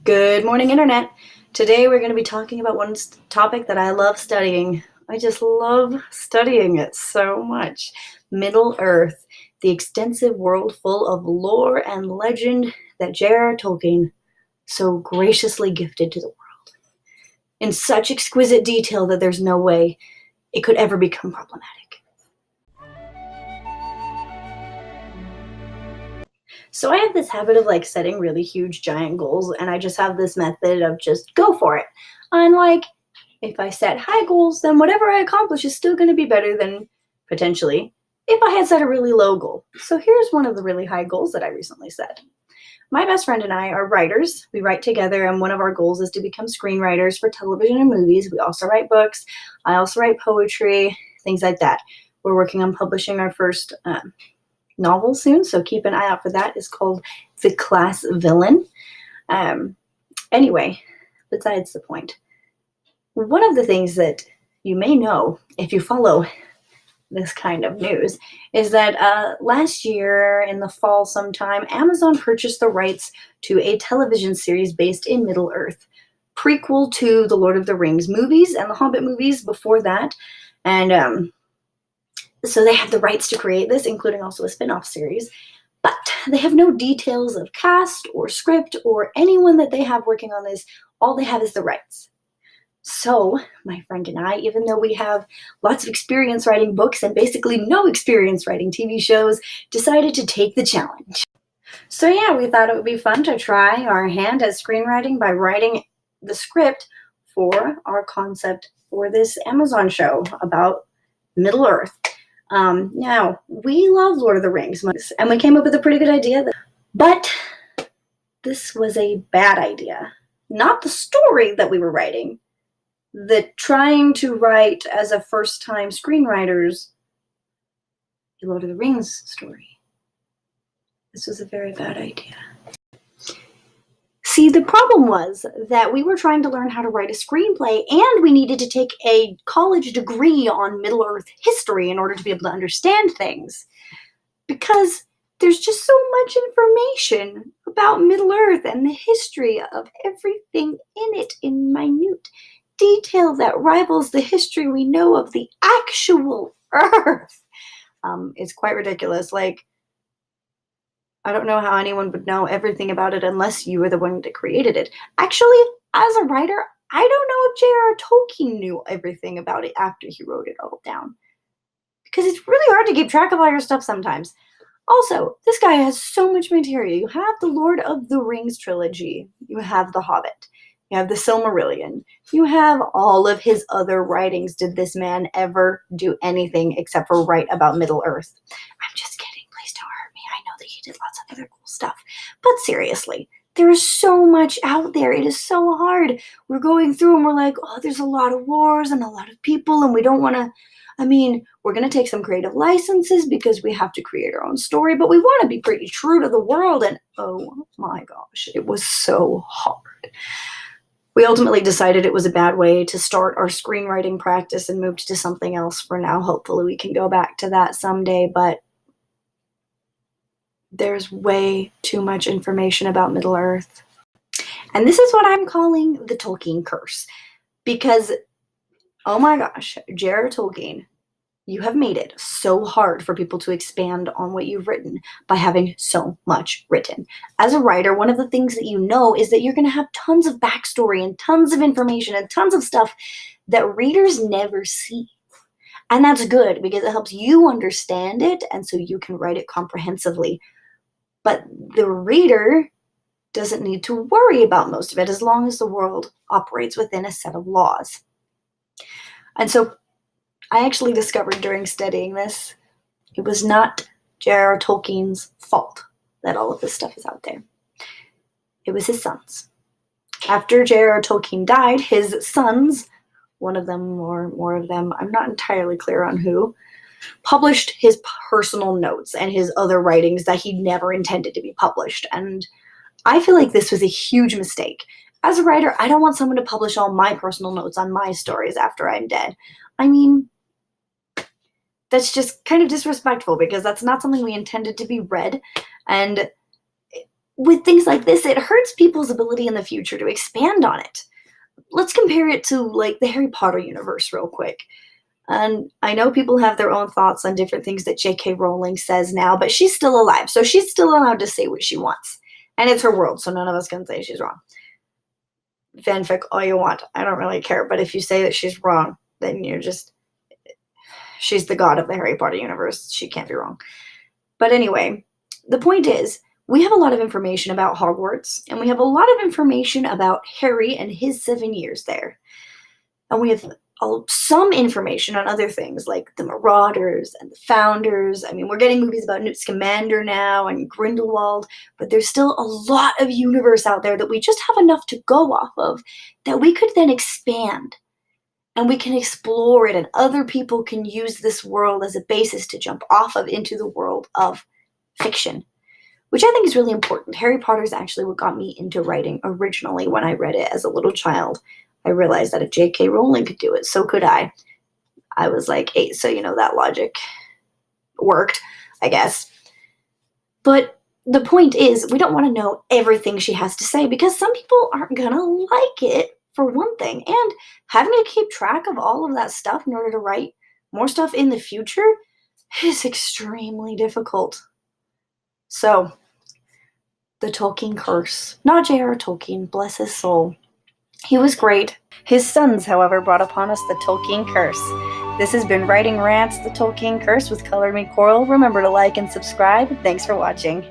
Good morning, Internet. Today we're going to be talking about one topic that I love studying. I just love studying it so much. Middle Earth, the extensive world full of lore and legend that J.R.R. Tolkien so graciously gifted to the world. In such exquisite detail that there's no way it could ever become problematic. So I have this habit of setting really huge giant goals, and I just have this method of just go for it. And if I set high goals, then whatever I accomplish is still going to be better than potentially if I had set a really low goal. So here's one of the really high goals that I recently set. My best friend and I are writers. We write together, and one of our goals is to become screenwriters for television and movies. We also write books. I also write poetry, things like that. We're working on publishing our first novel soon, so keep an eye out for that. It's called The Class Villain. Anyway, besides the point, one of the things that you may know if you follow this kind of news is that last year in the fall sometime, Amazon purchased the rights to a television series based in Middle Earth, prequel to the Lord of the Rings movies and the Hobbit movies before that. And so they have the rights to create this, including also a spin-off series, but they have no details of cast or script or anyone that they have working on this. All they have is the rights. So my friend and I, even though we have lots of experience writing books and basically no experience writing TV shows, decided to take the challenge. So yeah, we thought it would be fun to try our hand at screenwriting by writing the script for our concept for this Amazon show about Middle Earth. Now, we love Lord of the Rings, and we came up with a pretty good idea, but this was a bad idea. Not the story that we were writing, that trying to write as a first-time screenwriters the Lord of the Rings story. This was a very bad idea. See, the problem was that we were trying to learn how to write a screenplay, and we needed to take a college degree on Middle Earth history in order to be able to understand things. Because there's just so much information about Middle Earth and the history of everything in it in minute detail that rivals the history we know of the actual Earth. It's quite ridiculous. I don't know how anyone would know everything about it unless you were the one that created it. Actually, as a writer, I don't know if J.R.R. Tolkien knew everything about it after he wrote it all down. Because it's really hard to keep track of all your stuff sometimes. Also, this guy has so much material. You have the Lord of the Rings trilogy. You have The Hobbit. You have the Silmarillion. You have all of his other writings. Did this man ever do anything except for write about Middle Earth? I'm just kidding. Please don't hurt me. I know that he did lots of other cool stuff. But seriously, there is so much out there. It is so hard. We're going through and we're like, oh, there's a lot of wars and a lot of people, and we don't want to, we're going to take some creative licenses because we have to create our own story, but we want to be pretty true to the world. And oh my gosh, it was so hard. We ultimately decided it was a bad way to start our screenwriting practice and moved to something else for now. Hopefully we can go back to that someday, but there's way too much information about Middle Earth. And this is what I'm calling the Tolkien curse. Because, oh my gosh, J.R.R. Tolkien, you have made it so hard for people to expand on what you've written by having so much written. As a writer, one of the things that you know is that you're going to have tons of backstory and tons of information and tons of stuff that readers never see. And that's good because it helps you understand it, and so you can write it comprehensively. But the reader doesn't need to worry about most of it as long as the world operates within a set of laws. And so I actually discovered during studying this, it was not J.R.R. Tolkien's fault that all of this stuff is out there. It was his sons. After J.R.R. Tolkien died, his sons, one of them or more of them, I'm not entirely clear on who, published his personal notes and his other writings that he never intended to be published. And I feel like this was a huge mistake. As a writer, I don't want someone to publish all my personal notes on my stories after I'm dead. That's just kind of disrespectful because that's not something we intended to be read. And with things like this, it hurts people's ability in the future to expand on it. Let's compare it to like the Harry Potter universe real quick. And I know people have their own thoughts on different things that J.K. Rowling says now, but she's still alive, so she's still allowed to say what she wants. And it's her world, so none of us can say she's wrong. Fanfic all you want. I don't really care, but if you say that she's wrong, then she's the god of the Harry Potter universe. She can't be wrong. But anyway, the point is, we have a lot of information about Hogwarts, and we have a lot of information about Harry and his 7 years there. And we have some information on other things like the Marauders and the Founders. I mean, we're getting movies about Newt Scamander now and Grindelwald, but there's still a lot of universe out there that we just have enough to go off of that we could then expand. And we can explore it, and other people can use this world as a basis to jump off of into the world of fiction, which I think is really important. Harry Potter is actually what got me into writing originally. When I read it as a little child, I realized that if J.K. Rowling could do it, so could I. I was like 8, so that logic worked, I guess. But the point is, we don't want to know everything she has to say because some people aren't going to like it, for one thing. And having to keep track of all of that stuff in order to write more stuff in the future is extremely difficult. So, the Tolkien curse. Not J.R. Tolkien, bless his soul. He was great. His sons, however, brought upon us the Tolkien curse. This has been Writing Rants, the Tolkien curse with ColormeCoral. Remember to like and subscribe. Thanks for watching.